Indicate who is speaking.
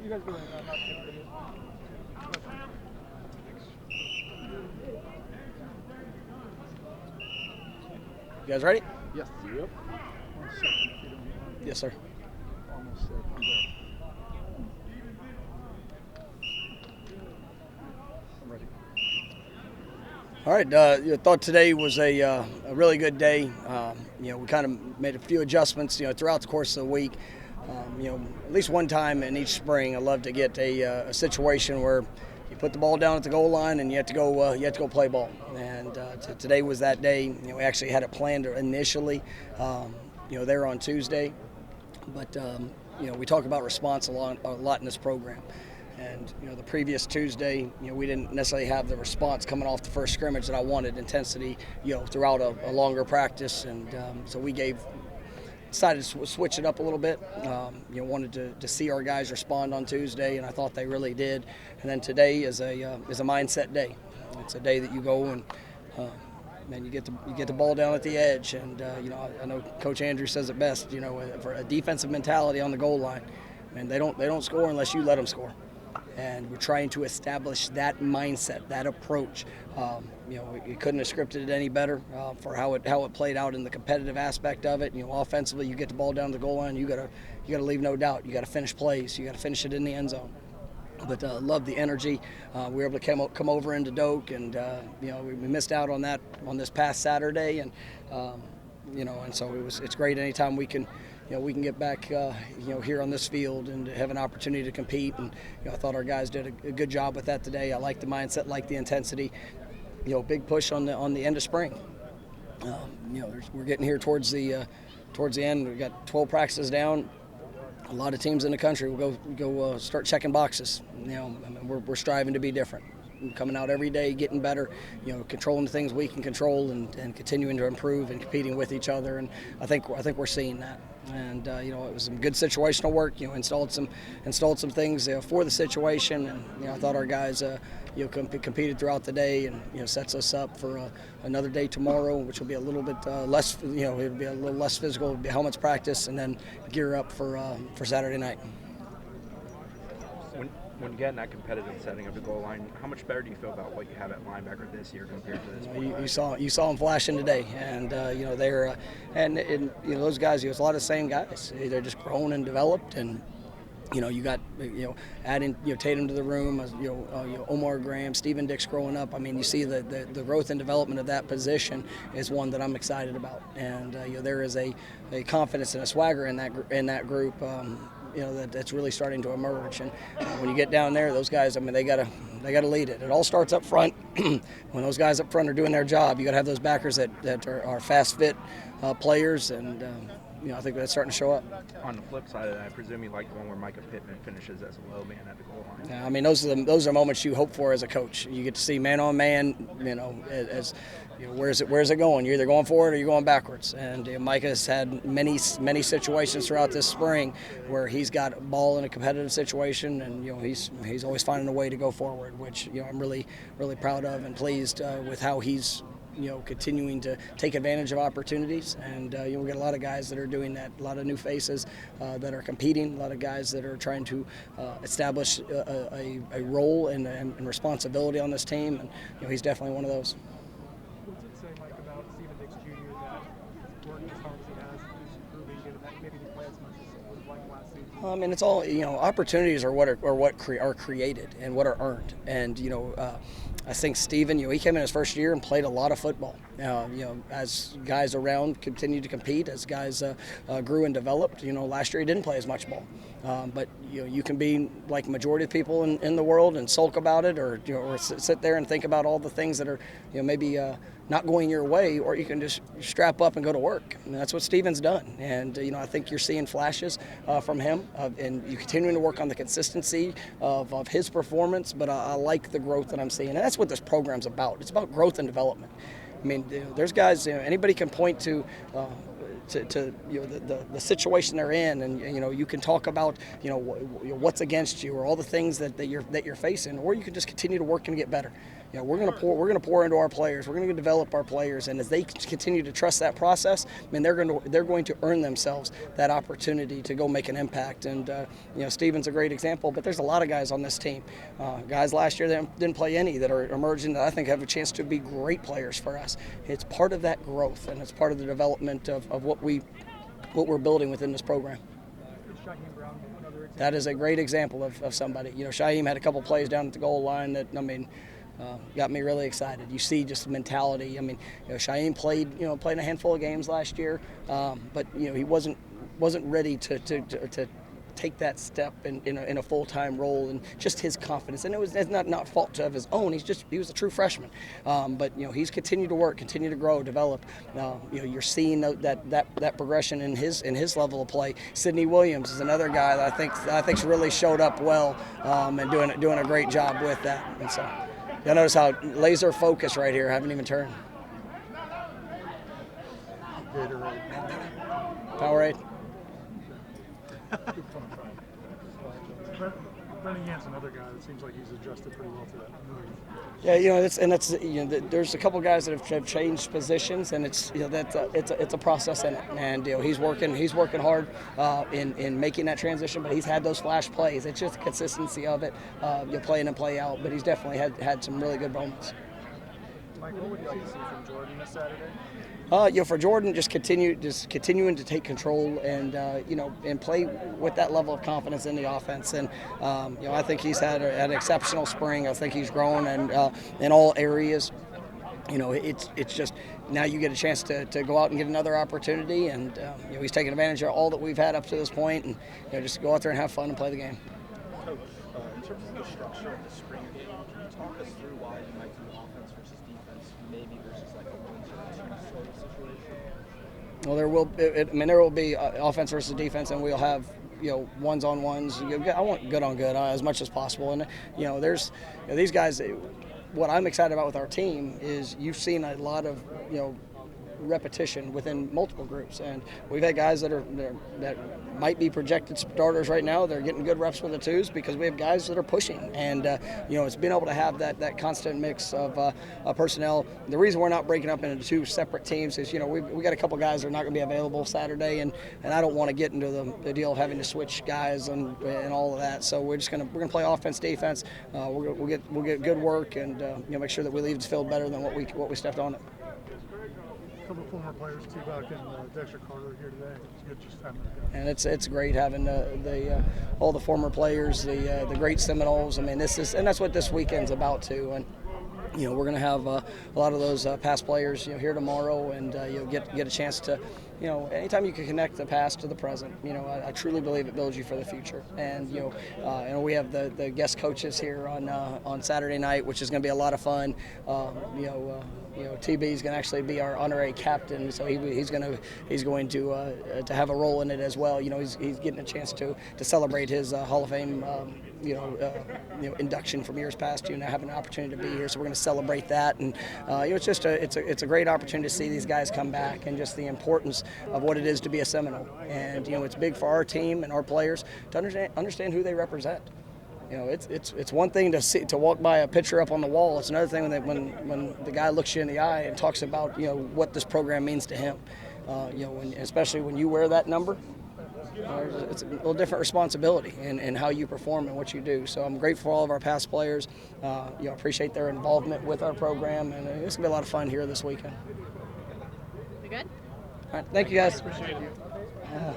Speaker 1: You guys doing not taking it.
Speaker 2: You guys ready?
Speaker 1: Yes. Yep. 1 second, if you don't mind.
Speaker 2: Yes, sir.
Speaker 1: Almost there. I'm there. I'm ready.
Speaker 2: All right. I thought today was a really good day. We kind of made a few adjustments, throughout the course of the week. At least one time in each spring, I love to get a situation where you put the ball down at the goal line and you have to go play ball. And today was that day. We actually had it planned initially, there on Tuesday. But we talk about response a lot in this program. And the previous Tuesday, we didn't necessarily have the response coming off the first scrimmage that I wanted, intensity, throughout a longer practice, and so we decided to switch it up a little bit. Wanted to see our guys respond on Tuesday, and I thought they really did. And then today is a mindset day. It's a day that you go and you get the ball down at the edge, and I know Coach Andrew says it best. For a defensive mentality on the goal line, and they don't score unless you let them score. And we're trying to establish that mindset, that approach. We couldn't have scripted it any better for how it played out in the competitive aspect of it. Offensively, you get the ball down to the goal line, you gotta leave no doubt. You gotta finish plays. You gotta finish it in the end zone. But love the energy. We were able to come over into Doak, and we missed out on that on this past Saturday, and and so it's great anytime we can get back, here on this field and have an opportunity to compete. And I thought our guys did a good job with that today. I like the mindset, like the intensity. Big push on the end of spring. We're getting here towards the end. We've got 12 practices down. A lot of teams in the country will go start checking boxes. We're striving to be different. Coming out every day, getting better, controlling the things we can control, and continuing to improve and competing with each other. And I think we're seeing that. And it was some good situational work. Installed some things for the situation, and I thought our guys competed throughout the day, and sets us up for another day tomorrow, which will be a little bit less. It'll be a little less physical. It'll be helmets practice, and then gear up for Saturday night.
Speaker 3: When you get in that competitive setting of the goal line, how much better do you feel about what you have at linebacker this year compared to this?
Speaker 2: You saw them flashing today, and they're and those guys. It's a lot of the same guys. They're just grown and developed, and you got adding Tatum to the room, Omar Graham, Stephen Dix growing up. I mean, you see the growth and development of that position is one that I'm excited about, and there is a confidence and a swagger in that group. That's really starting to emerge. And when you get down there, those guys, they gotta lead it. It all starts up front. When those guys up front are doing their job, you gotta have those backers that are fast fit players, and I think that's starting to show up.
Speaker 3: On the flip side of that, I presume you like the one where Micah Pittman finishes as a low man at the goal line.
Speaker 2: Yeah, those are moments you hope for as a coach. You get to see man on man, as where's it going? You're either going forward or you're going backwards. And Micah has had many situations throughout this spring where he's got a ball in a competitive situation, and he's always finding a way to go forward, which I'm really proud of and pleased with how he's continuing to take advantage of opportunities. And we got a lot of guys that are doing that, a lot of new faces that are competing, a lot of guys that are trying to establish a role and responsibility on this team, and he's definitely one of those.
Speaker 1: What does it say, Mike, about Stephen Dix Jr. that working as hard as he has, he's improving, given that maybe he played as much as it was like last season?
Speaker 2: It's all opportunities are what are created and what are earned, and I think Steven, he came in his first year and played a lot of football. As guys around continued to compete, as guys grew and developed, last year he didn't play as much ball. But you can be like majority of people in the world and sulk about it, or sit there and think about all the things that are maybe not going your way, or you can just strap up and go to work. And that's what Steven's done. And I think you're seeing flashes from him, and you continuing to work on the consistency of his performance. But I like the growth that I'm seeing, and that's what this program's about. It's about growth and development. There's guys. Anybody can point to the situation they're in, and you can talk about what's against you or all the things that you're facing, or you can just continue to work and get better. we're going to pour into our players. We're going to develop our players, and as they continue to trust that process, I mean, they're going to earn themselves that opportunity to go make an impact. And Steven's a great example, but there's a lot of guys on this team. Guys last year that didn't play any that are emerging that I think have a chance to be great players for us. It's part of that growth, and it's part of the development of what we're building within this program. That is a great example of somebody. Shaheem had a couple plays down at the goal line that, got me really excited. You see just the mentality. Shaheem played a handful of games last year, but he wasn't ready to take that step in a full-time role, and just his confidence. And it's not fault of his own. He was a true freshman, but he's continued to work, continue to grow, develop. You're seeing that progression in his level of play. Sidney Williams is another guy that I think's really showed up well, and doing a great job with that. And so you'll notice how laser focused right here. I haven't even turned. Powerade.
Speaker 1: Brennan Yant's another guy that seems like he's adjusted pretty well to that move.
Speaker 2: Yeah, there's a couple guys that have changed positions, and it's a process in it. And he's working hard in making that transition, but he's had those flash plays. It's just the consistency of it. Play in and play out, but he's definitely had some really good moments.
Speaker 1: Mike, what would you like to see from Jordan this Saturday?
Speaker 2: For Jordan, just continuing to take control and play with that level of confidence in the offense. And I think he's had an exceptional spring. I think he's grown and in all areas. It's just now you get a chance to go out and get another opportunity, and he's taking advantage of all that we've had up to this point, and just go out there and have fun and play the game.
Speaker 4: Coach, in terms of the structure of the spring game, can you talk us through why you might do offense versus defense, maybe versus like a 1-2 sort of situation?
Speaker 2: Well, there will be offense versus defense, and we'll have ones-on-ones. I want good-on-good as much as possible, and there's these guys. What I'm excited about with our team is you've seen a lot of repetition within multiple groups, and we've had guys that might be projected starters right now. They're getting good reps with the twos because we have guys that are pushing, and it's being able to have that constant mix of personnel. The reason we're not breaking up into two separate teams is we got a couple guys that are not going to be available Saturday, and I don't want to get into the deal of having to switch guys and all of that. So we're gonna play offense, defense. We'll get good work and make sure that we leave the field better than what we stepped on it.
Speaker 1: A couple of former players, T-Buck and Dexter Carter here today. It's good just having them.
Speaker 2: And it's great having all the former players, the great Seminoles. That's what this weekend's about too. And we're going to have a lot of those past players here tomorrow, and you'll get a chance to anytime you can connect the past to the present. I truly believe it builds you for the future. And we have the guest coaches here on Saturday night, which is going to be a lot of fun. TB is going to actually be our honorary captain, so he's going to have a role in it as well. He's getting a chance to celebrate his Hall of Fame induction from years past. Having an opportunity to be here, so we're going to celebrate that. And it's a great opportunity to see these guys come back, and just the importance of what it is to be a Seminole. And it's big for our team and our players to understand who they represent. It's one thing to walk by a picture up on the wall. It's another thing when the guy looks you in the eye and talks about what this program means to him. Especially when you wear that number, it's a little different responsibility in how you perform and what you do. So I'm grateful for all of our past players. Appreciate their involvement with our program, and it's gonna be a lot of fun here this weekend.
Speaker 5: We good?
Speaker 2: All right, thank you guys.
Speaker 1: Appreciate you.